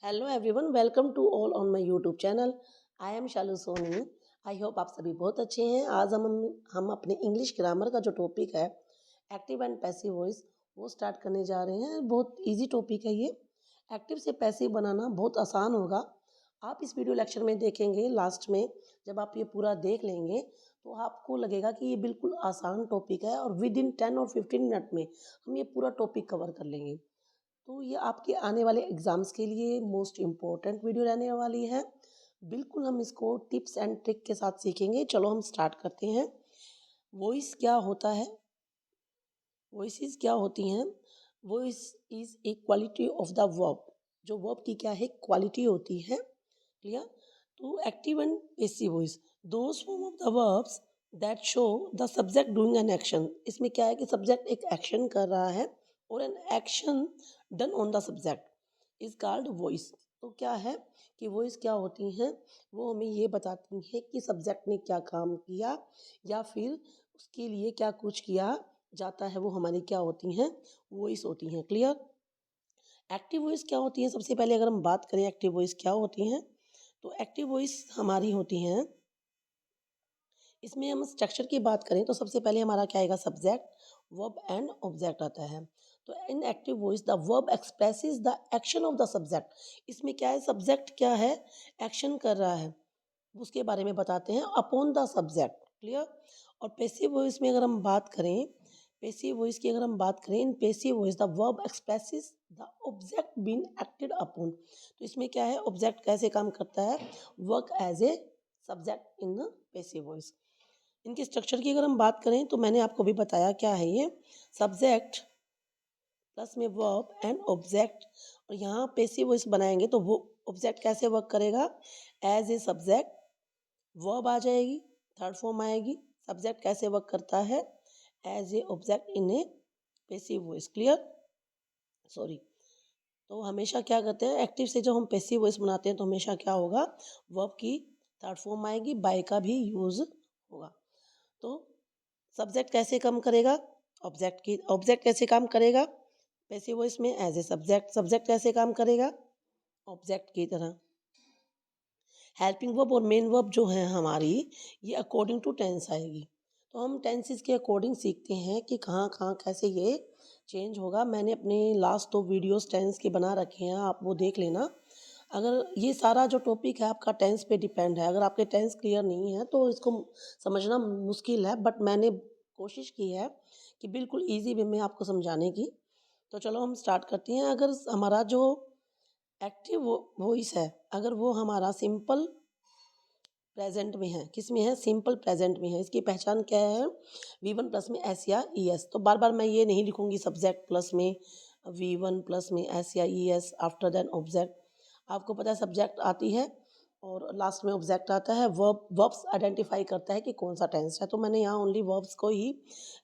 Hello everyone, welcome to all on my YouTube channel. I am Shalu Soni. I hope आप सभी बहुत अच्छे हैं। आज हम अपने इंग्लिश ग्रामर का जो टॉपिक है एक्टिव एंड पैसिव वॉइस वो स्टार्ट करने जा रहे हैं। बहुत इजी टॉपिक है ये। एक्टिव से पैसिव बनाना बहुत आसान होगा। आप इस वीडियो लेक्चर में देखेंगे, लास्ट में जब आप ये पूरा देख लेंगे तो आपको लगेगा कि ये बिल्कुल आसान टॉपिक है और विद इन 10 और 15 मिनट में हम ये पूरा टॉपिक कवर कर लेंगे। तो ये आपके आने वाले एग्जाम्स के लिए मोस्ट इम्पोर्टेंट वीडियो रहने वाली है। बिल्कुल हम इसको टिप्स एंड ट्रिक के साथ सीखेंगे। चलो हम स्टार्ट करते हैं। वॉइस क्या होता है? वॉइसेस क्या होती हैं? Voice is a quality of the verb. जो वर्ब की क्या है, क्वालिटी होती है। क्लियर? तो active and passive voice, those form of the verbs that show the subject doing an action. इसमें क्या है कि सब्जेक्ट एक एक्शन कर रहा है और an action done on the subject is called voice. तो क्या है कि वॉइस क्या होती हैं? वो हमें ये बताती हैं कि सब्जेक्ट ने क्या काम किया या फिर उसके लिए क्या कुछ किया जाता है, वो हमारी क्या होती हैं, वॉइस होती हैं। क्लियर? एक्टिव वॉइस क्या होती है? सबसे पहले अगर हम बात करें एक्टिव वॉइस क्या होती हैं, तो एक्टिव वॉइस हमारी होती हैं, इसमें हम स्ट्रक्चर की बात करें तो सबसे पहले हमारा क्या आएगा, सब्जेक्ट, वर्ब एंड ऑब्जेक्ट आता है। तो इन active voice the verb expresses the action of the subject. इसमें क्या है, सब्जेक्ट क्या है, एक्शन कर रहा है, उसके बारे में बताते हैं अपॉन द सब्जेक्ट। क्लियर? और पैसिव वॉइस में अगर हम बात करें, पैसिव वॉइस की अगर हम बात करें, in passive voice the verb expresses the object been acted upon. तो इसमें क्या है, ऑब्जेक्ट कैसे काम करता है, work as a subject in passive voice. इनके स्ट्रक्चर की अगर हम बात करें तो मैंने आपको भी बताया क्या है ये, सब्जेक्ट प्लस में वर्ब एंड ऑब्जेक्ट। और यहाँ पैसिव वॉइस बनाएंगे तो वो ऑब्जेक्ट कैसे वर्क करेगा, एज ए सब्जेक्ट, वर्ब आ जाएगी, थर्ड फॉर्म आएगी। सब्जेक्ट कैसे वर्क करता है, as a object in a passive voice. Clear? Sorry. तो हमेशा क्या करते हैं, एक्टिव से जब हम पैसिव वॉइस बनाते हैं तो हमेशा क्या होगा, वर्ब की थर्ड फॉर्म आएगी, बाय का भी यूज होगा। तो सब्जेक्ट कैसे काम करेगा, ऑब्जेक्ट कैसे काम करेगा पैसिव वॉइस में, एज ए सब्जेक्ट। सब्जेक्ट कैसे काम करेगा, ऑब्जेक्ट की तरह। हेल्पिंग वर्ब और मेन वर्ब जो है हमारी, ये अकॉर्डिंग टू टेंस आएगी। तो हम टेंसेस के अकॉर्डिंग सीखते हैं कि कहाँ कहाँ कैसे ये चेंज होगा। मैंने अपने लास्ट 2 वीडियोस टेंस के बना रखे हैं, आप वो देख लेना। अगर ये सारा जो टॉपिक है आपका टेंस पे डिपेंड है, अगर आपके टेंस क्लियर नहीं है तो इसको समझना मुश्किल है, बट मैंने कोशिश की है कि बिल्कुल ईजी वे में आपको समझाने की। तो चलो हम स्टार्ट करते हैं। अगर हमारा जो एक्टिव वॉइस है, अगर वो हमारा सिंपल प्रेजेंट में है, किस में है, सिंपल प्रेजेंट में है, इसकी पहचान क्या है, V1 प्लस में एस या ई एस। तो बार बार मैं ये नहीं लिखूंगी सब्जेक्ट प्लस में V1 प्लस में एस या E S after then object. आपको पता है सब्जेक्ट आती है और लास्ट में ऑब्जेक्ट आता है। वर्ब्स आइडेंटिफाई करता है कि कौन सा टेंस है, तो मैंने यहाँ ओनली वर्ब्स को ही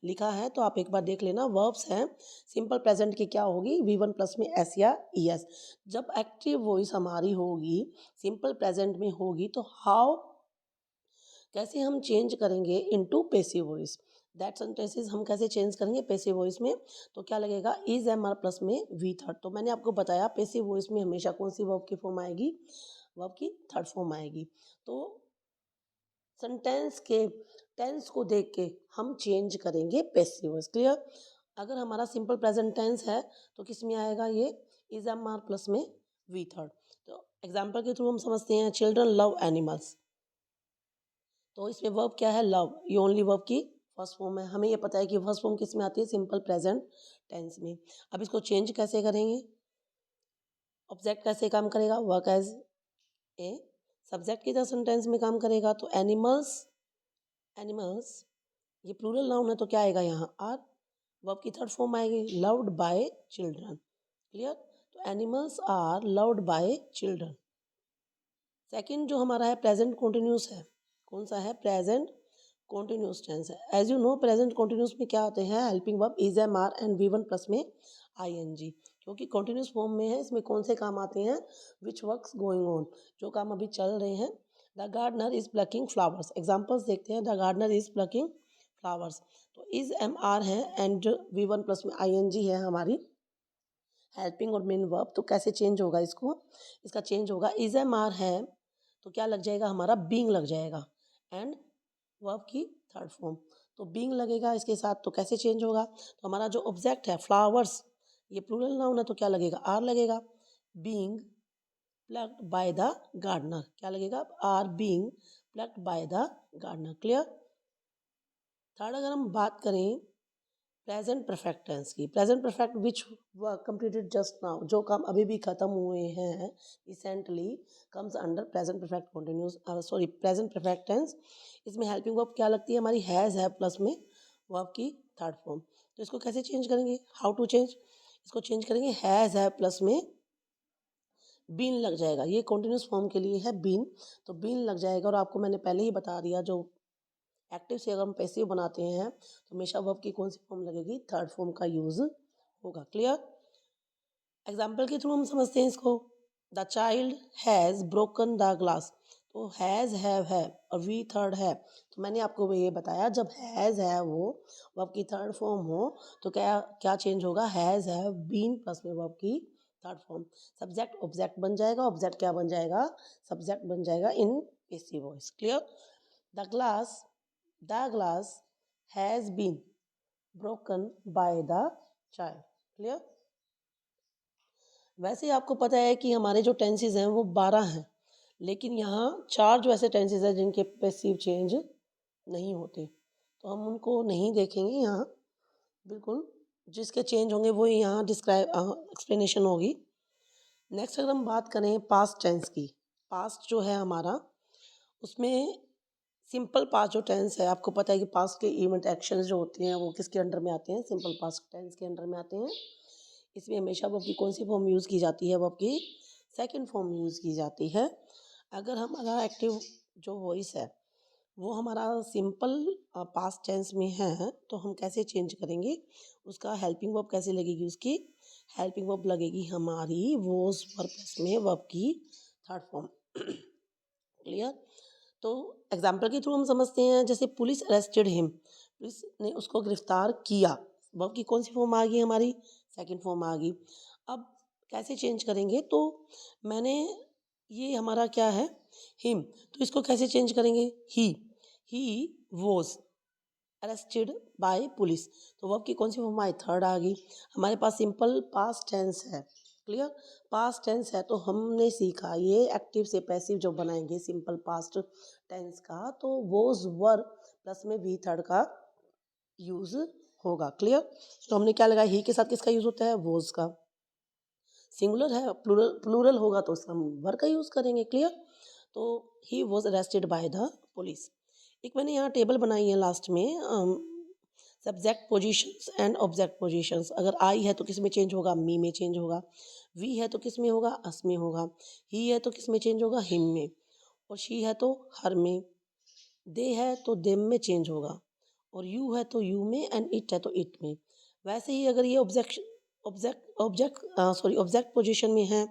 लिखा है, तो आप एक बार देख लेना। वर्ब्स हैं, सिंपल प्रेजेंट की क्या होगी, V1 प्लस में एस या ई एस। जब एक्टिव वॉइस हमारी होगी, सिंपल प्रेजेंट में होगी, तो हाउ कैसे हम चेंज करेंगे into passive voice, that sentences हम कैसे चेंज करेंगे पैसिव वॉइस में। तो क्या लगेगा, इज एम आर प्लस में वी थर्ड। तो मैंने आपको बताया पैसिव वॉइस में हमेशा कौन सी वर्ब की फॉर्म आएगी, वर्ब की थर्ड फॉर्म आएगी। तो सेंटेंस के टेंस को देख के हम चेंज करेंगे पैसिव वॉइस। क्लियर? अगर हमारा सिंपल प्रेजेंट टेंस है तो किस में आएगा, ये इज एम आर प्लस में वी थर्ड। तो एग्जाम्पल के थ्रू हम समझते हैं, चिल्ड्रन लव एनिमल्स। तो इसमें वर्ब क्या है, लव, ये ओनली वर्ब की फर्स्ट फॉर्म है। हमें ये पता है कि फर्स्ट फॉर्म किस में आती है, सिंपल प्रेजेंट टेंस में। अब इसको चेंज कैसे करेंगे, ऑब्जेक्ट कैसे काम करेगा, वर्क एज ए सब्जेक्ट की तरह सेंटेंस में काम करेगा। तो एनिमल्स, एनिमल्स ये प्लूरल नाउन है तो क्या आएगा यहाँ, आर, वर्ब की थर्ड फॉर्म आएगी, लव्ड बाय चिल्ड्रन। क्लियर? तो animals are loved by children. Second जो हमारा है प्रेजेंट कॉन्टिन्यूस है, कौन सा है, प्रेजेंट कॉन्टिन्यूस टेंस है। As you know present continuous में क्या आते हैं, helping verb is am are and V1 plus में ING। क्योंकि कॉन्टिन्यूस फॉर्म में है, इसमें कौन से काम आते हैं, विच वर्क्स गोइंग ऑन, जो काम अभी चल रहे हैं। The gardener is plucking flowers, examples देखते हैं। The gardener is plucking flowers, तो इज एम आर है एंड V1 प्लस में ING है हमारी हेल्पिंग और मेन वर्ब, तो कैसे चेंज होगा इसको, इसका चेंज होगा इज एम आर है तो क्या लग जाएगा हमारा बीइंग लग जाएगा, एंड वर्ब की थर्ड फॉर्म तो बीइंग लगेगा इसके साथ, तो कैसे चेंज होगा, तो हमारा जो ऑब्जेक्ट है फ्लावर्स, ये प्लूरल नाउन है तो क्या लगेगा आर लगेगा, being plucked by the gardener, क्या लगेगा are being plucked by the gardener. Clear. Third अगर हम बात करें प्रेजेंट परफेक्ट टेंस की, present perfect which work completed just now, जो काम अभी भी खत्म हुए हैं recently, comes under present perfect continuous sorry present perfect tense. इसमें हेल्पिंग वर्ब क्या लगती है हमारी हैज़ है प्लस में वर्ब की थर्ड फॉर्म, तो इसको कैसे चेंज करेंगे, हाउ टू चेंज, इसको चेंज करेंगे हैज़ है प्लस में बीन लग जाएगा, ये कंटिन्यूस फॉर्म के लिए है बीन, तो बीन लग जाएगा, और आपको मैंने पहले ही बता दिया जो एक्टिव से अगर हम पैसिव बनाते हैं तो हमेशा वर्ब की कौन सी फॉर्म लगेगी, थर्ड फॉर्म का यूज होगा। क्लियर। एग्जाम्पल के थ्रू हम समझते हैं इसको। The child has broken the glass, तो हैज़ है और वी थर्ड है, तो मैंने आपको ये बताया जब हैज़ है वो वर्ब की थर्ड फॉर्म हो तो क्या क्या चेंज होगा, हैज़ है बीन प्लस में वर्ब की थर्ड फॉर्म, सब्जेक्ट ऑब्जेक्ट बन जाएगा, ऑब्जेक्ट क्या बन जाएगा, सब्जेक्ट बन जाएगा इन passive voice. Clear. The glass has been broken by the child। Clear. वैसे आपको पता है कि हमारे जो टेंसेस हैं वो 12 हैं, लेकिन यहाँ 4 जो ऐसे टेंसेस हैं जिनके पैसिव चेंज नहीं होते, तो हम उनको नहीं देखेंगे यहाँ, बिल्कुल जिसके चेंज होंगे वो यहाँ डिस्क्राइब एक्सप्लेनेशन होगी। नेक्स्ट अगर हम बात करें पास्ट टेंस की, पास्ट जो है हमारा उसमें सिंपल पास्ट जो टेंस है, आपको पता है कि पास्ट के इवेंट एक्शंस जो होते हैं वो किसके अंडर में आते हैं, सिंपल पास्ट टेंस के अंडर में आते हैं। इसमें हमेशा वर्ब की कौन सी फॉर्म यूज़ की जाती है, वर्ब की सेकंड फॉर्म यूज़ की जाती है। अगर हमारा एक्टिव जो वॉइस है वो हमारा सिंपल पास्ट टेंस में है तो हम कैसे चेंज करेंगे, उसका हेल्पिंग वर्ब कैसे लगेगी, उसकी हेल्पिंग वर्ब लगेगी हमारी वोज वर्ब प्लस में वर्ब की थर्ड फॉर्म। क्लियर। तो एग्जाम्पल के थ्रू हम समझते हैं, जैसे पुलिस अरेस्टेड हिम, पुलिस ने उसको गिरफ्तार किया, वर्ब की कौन सी फॉर्म आ गई हमारी, सेकंड फॉर्म आ गई। अब कैसे चेंज करेंगे, तो मैंने ये हमारा क्या है हिम, तो इसको कैसे चेंज करेंगे, he was arrested bye police, तो वर्ब की कौन सी फॉर्म आई, थर्ड आ गई। हमारे पास सिंपल पास्ट टेंस है। क्लियर। पास्ट टेंस है तो हमने सीखा ये एक्टिव से पैसिव जो बनाएंगे सिंपल पास्ट टेंस का, तो वोज वर प्लस में वी थर्ड का यूज होगा। क्लियर। तो हमने क्या लगाया, ही के साथ किसका यूज होता है, वोज का, सिंगुलर है, प्लूरल होगा तो उसका हम वर का यूज करेंगे। क्लियर। तो he was arrested by the police. एक मैंने यहाँ टेबल बनाई है लास्ट में, subject positions and object positions, अगर आई है तो किस में चेंज होगा, मी में चेंज होगा, वी है तो किस में होगा, अस में होगा, ही है तो किस में चेंज होगा, हिम में, और शी है तो हर में, दे है तो देम में चेंज होगा, और यू है तो यू में, एंड इट है तो इट में। वैसे ही अगर ये ऑब्जेक्ट पोजीशन में है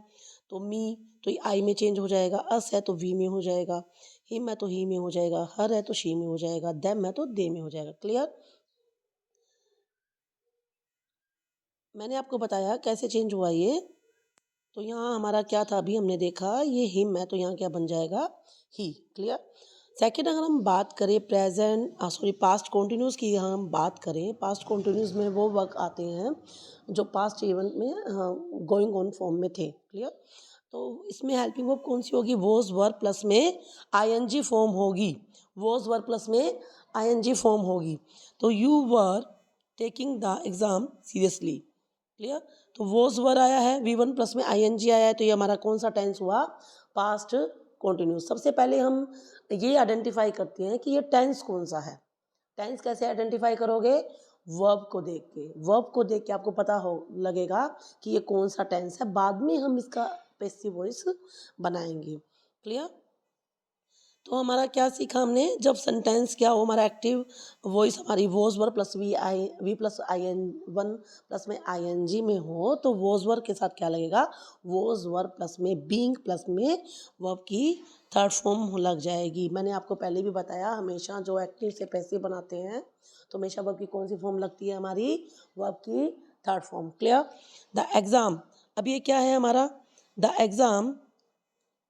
तो मी तो आई में चेंज हो जाएगा, अस है तो वी में हो जाएगा, हिम है तो ही में हो जाएगा, हर है तो शी में हो जाएगा, देम है तो दे में हो जाएगा। क्लियर। मैंने आपको बताया कैसे चेंज हुआ ये, तो यहाँ हमारा क्या था अभी हमने देखा, ये हिम है तो यहाँ क्या बन जाएगा, ही। क्लियर। सेकेंड अगर हम बात करें पास्ट कॉन्टिन्यूस की, यहाँ हम बात करें पास्ट कॉन्टिन्यूस में वो वर्क आते हैं जो पास्ट इवेंट में गोइंग ऑन फॉर्म में थे। क्लियर। तो इसमें हेल्पिंग वर्ब कौन सी होगी, वोज वर्ब प्लस में आईएनजी फॉर्म होगी, वोज वर्ब प्लस में आईएनजी फॉर्म होगी, तो you were taking the exam seriously. Clear. तो वोज वर आया है, V1 प्लस में आईएनजी आया है, तो ये हमारा कौन सा टेंस हुआ, पास्ट कॉन्टिन्यूस। सबसे पहले हम ये आइडेंटिफाई करते हैं कि ये टेंस कौन सा है। टेंस कैसे आइडेंटिफाई करोगे, वर्ब को देख के, वर्ब को देख के आपको पता हो लगेगा कि ये कौन सा टेंस है, बाद में हम इसका पैसिव वॉइस बनाएंगे। क्लियर। तो हमारा क्या सीखा हमने, जब सेंटेंस क्या हो हमारा एक्टिव वॉइस हमारी was were plus V plus I N one plus में आई एन जी में हो, तो वॉज वर के साथ क्या लगेगा, वॉज वर प्लस में बीइंग प्लस में वर्ब की थर्ड फॉर्म लग जाएगी। मैंने आपको पहले भी बताया हमेशा जो एक्टिव से पैसिव बनाते हैं तो हमेशा वर्ब की कौन सी फॉर्म लगती है हमारी, वर्ब की third form. Clear. The exam अब ये क्या है हमारा, द एग्ज़ाम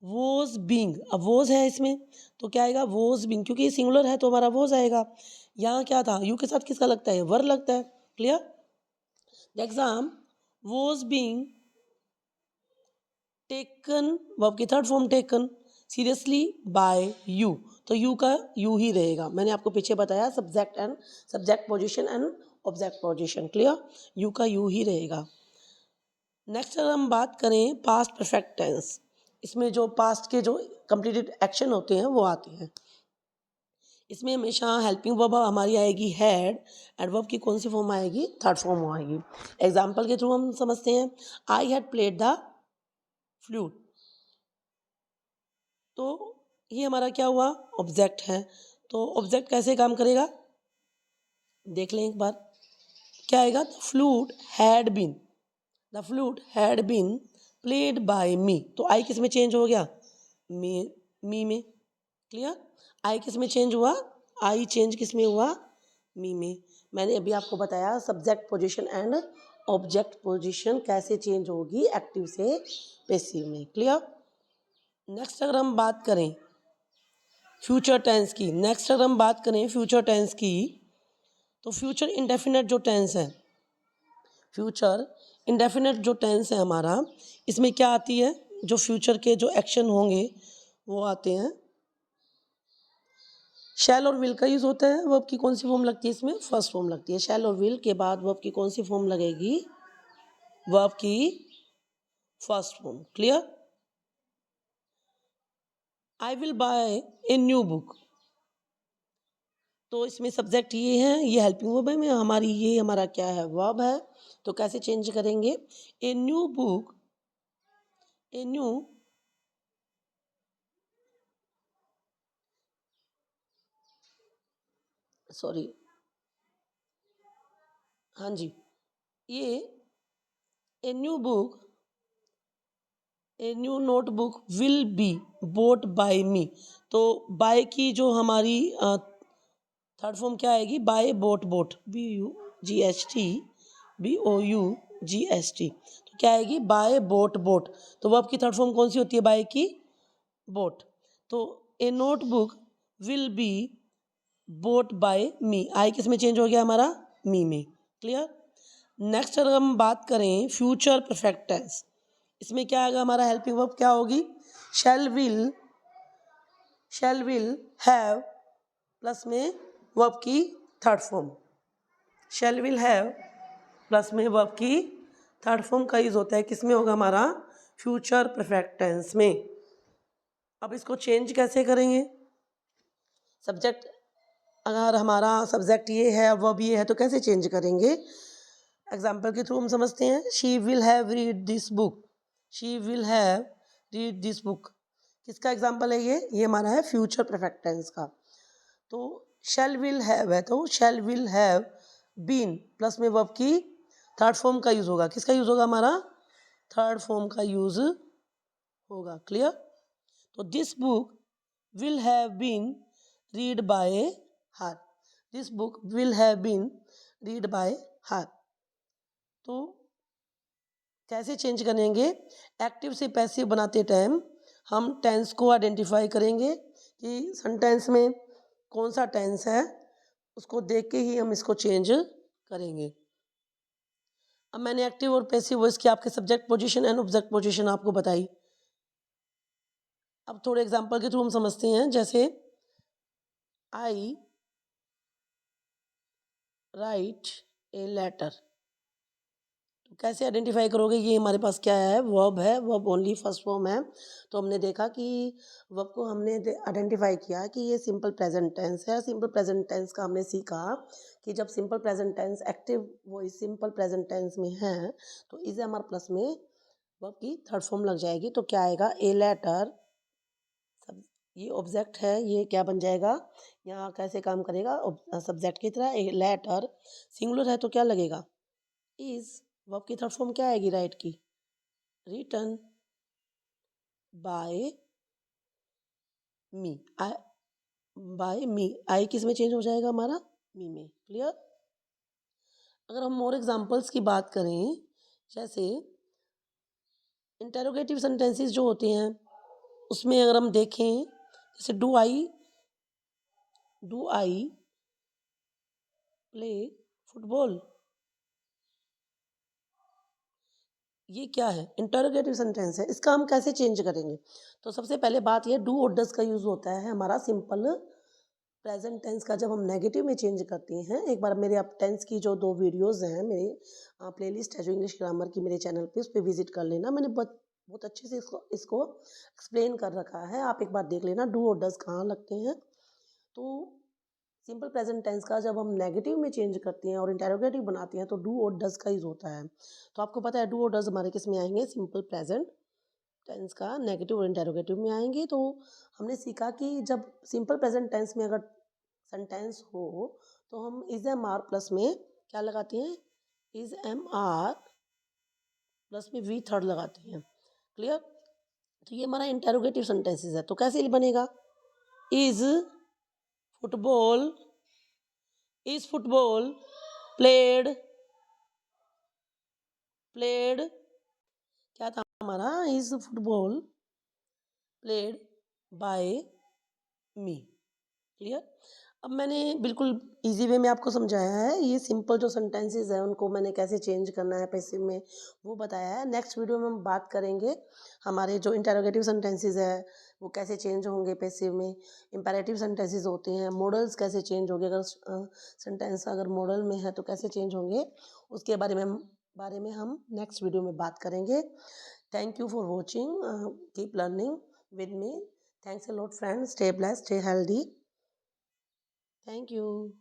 वॉज बीइंग, अब वॉज है इसमें तो क्या आएगा, वॉज बीइंग, क्योंकि ये सिंगुलर है तो हमारा वॉज आएगा। यहाँ क्या था, यू के साथ किसका लगता है, वर लगता है। Clear, the exam was being taken, verb की third form taken seriously by you, तो यू का यू ही रहेगा। मैंने आपको पीछे बताया subject position and object position. Clear, you का यू ही रहेगा। नेक्स्ट अगर हम बात करें पास्ट परफेक्ट टेंस, इसमें जो पास्ट के जो कंप्लीटेड एक्शन होते हैं वो आते हैं। इसमें हमेशा हेल्पिंग वर्ब हमारी आएगी हैड, एंड वर्ब की कौन सी फॉर्म आएगी, थर्ड फॉर्म आएगी। एग्जाम्पल के थ्रू हम समझते हैं, I had played the flute, तो ये हमारा क्या हुआ, ऑब्जेक्ट है। तो ऑब्जेक्ट कैसे काम करेगा, देख लें एक बार। क्या आएगा, the flute had been played by me, तो आई किस में चेंज हो गया, मी में। क्लियर, आई किस में चेंज हुआ, आई चेंज किस में हुआ, मी में। मैंने अभी आपको बताया subject position and object position कैसे चेंज होगी एक्टिव से पैसिव में। क्लियर, नेक्स्ट अगर हम बात करें फ्यूचर टेंस की, फ्यूचर टेंस की, तो फ्यूचर इंडेफिनेट जो टेंस है, फ्यूचर इंडेफिनेट जो टेंस है हमारा, इसमें क्या आती है, जो फ्यूचर के जो एक्शन होंगे वो आते हैं, शैल और विल का यूज होता है। वर्ब की कौन सी फॉर्म लगती है इसमें, फर्स्ट फॉर्म लगती है। शैल और विल के बाद वर्ब की कौन सी फॉर्म लगेगी, वर्ब की first form. Clear, I will buy A new book, तो इसमें सब्जेक्ट ये है, ये हेल्पिंग वर्ब है, में हमारी ये हमारा क्या है, वर्ब है। तो कैसे चेंज करेंगे, a new book, a new, sorry, हाँ जी, ये a new book, a new notebook will be bought by me, तो बाय की जो हमारी थर्ड फॉर्म क्या आएगी, बाय बोट, BOUGST, तो क्या आएगी, बाय बोट। तो वर्ब की थर्ड फॉर्म कौन सी होती है, बाय की, बोट। तो a notebook will be bought by me, I किस में चेंज हो गया हमारा, मी में। क्लियर, नेक्स्ट अगर हम बात करें फ्यूचर परफेक्ट टेंस, इसमें क्या आएगा हमारा, हेल्पिंग वर्ब क्या होगी, शैल विल हैव प्लस में वर्ब की third form, shell will have plus में वर्ब की थर्ड फॉर्म का यूज होता है, किस में होगा हमारा, फ्यूचर परफेक्ट टेंस में। अब इसको चेंज कैसे करेंगे, सब्जेक्ट, अगर हमारा सब्जेक्ट ये है वर्ब ये है तो कैसे चेंज करेंगे, एग्जाम्पल के थ्रू हम समझते हैं। She will have read this book, she will have read this book, किसका एग्जाम्पल है ये हमारा है फ्यूचर परफेक्ट टेंस का। तो शैल विल हैव है, तो shall will have been plus में वर्ब की थर्ड फॉर्म का यूज होगा, किसका यूज होगा हमारा, थर्ड फॉर्म का यूज होगा। क्लियर, तो this book will have been read by her, this book will have been read by her. तो कैसे चेंज करेंगे, एक्टिव से पैसिव बनाते टाइम हम टेंस को आइडेंटिफाई करेंगे कि सेंटेंस में कौन सा टेंस है, उसको देख के ही हम इसको चेंज करेंगे। अब मैंने एक्टिव और पैसिव वॉइस की आपके subject position and object position आपको बताई। अब थोड़े एग्जांपल के थ्रू हम समझते हैं, जैसे आई राइट ए लेटर, तो कैसे आइडेंटिफाई करोगे, ये हमारे पास क्या है, वर्ब है, वर्ब ओनली फर्स्ट फॉर्म है। तो हमने देखा कि वर्ब को हमने आइडेंटिफाई किया कि ये सिंपल प्रेजेंट टेंस है। सिंपल प्रेजेंट टेंस का हमने सीखा कि जब simple present tense active voice simple present tense में है तो इसे हमारे प्लस में वर्ब की थर्ड फॉर्म लग जाएगी। तो क्या आएगा, ए लेटर, सब ये ऑब्जेक्ट है, ये क्या बन जाएगा, यहाँ कैसे काम करेगा, सब्जेक्ट की तरह। ए लेटर सिंगुलर है तो क्या लगेगा, इज, वर्ब की थर्ड फॉर्म क्या आएगी, राइट की, written by me, bye me, I किस में चेंज हो जाएगा हमारा, मी में। क्लियर, अगर हम मोर एग्जांपल्स की बात करें, जैसे इंटेरोगेटिव सेंटेंसेस जो होते हैं उसमें अगर हम देखें, जैसे डू आई प्ले फुटबॉल, ये क्या है? इंटरोगेटिव सेंटेंस है। इसका हम कैसे चेंज करेंगे? तो सबसे पहले बात ये, डू और डज का यूज़ होता है हमारा सिंपल प्रेजेंट टेंस का जब हम नेगेटिव में चेंज करते हैं। एक बार मेरे आप टेंस की जो 2 वीडियोस हैं, मेरे प्लेलिस्ट है जो इंग्लिश ग्रामर की मेरे चैनल पे, उस पे विजिट कर लेना। मैंने बहुत बहुत अच्छे से इसको एक्सप्लेन कर रखा है, आप एक बार देख लेना डू और डज कहाँ लगते हैं। तो सिंपल प्रेजेंट टेंस का जब हम नेगेटिव में चेंज करते हैं और इंटेरोगेटिव बनाते हैं तो डू और डज का यूज़ होता है। तो आपको पता है डू और डज हमारे किस में आएंगे? सिंपल प्रेजेंट टेंस का नेगेटिव और इंटेरोगेटिव में आएंगे। तो हमने सीखा कि जब सिंपल प्रेजेंट टेंस में अगर सेंटेंस हो तो हम इज एम आर प्लस में क्या लगाते हैं? इज एम आर प्लस में वी थर्ड लगाते हैं। क्लियर? तो ये हमारा इंटेरोगेटिव सेंटेंसेस है। तो कैसे बनेगा? Is football is football played क्या था हमारा? Is football played by me. Clear? अब मैंने बिल्कुल इजी वे में आपको समझाया है। ये सिंपल जो सेंटेंसेस हैं उनको मैंने कैसे चेंज करना है पैसिव में, वो बताया है। नेक्स्ट वीडियो में हम बात करेंगे हमारे जो इंटेरोगेटिव सेंटेंसेस है वो कैसे चेंज होंगे पैसिव में। इंपेरेटिव सेंटेंसेस होते हैं, मॉडल्स कैसे चेंज होंगे, अगर सेंटेंस अगर मॉडल में है तो कैसे चेंज होंगे, उसके बारे में हम नेक्स्ट वीडियो में बात करेंगे। Thank you for watching, keep learning with me. Thanks a lot, friends. Stay blessed, stay healthy. Thank you.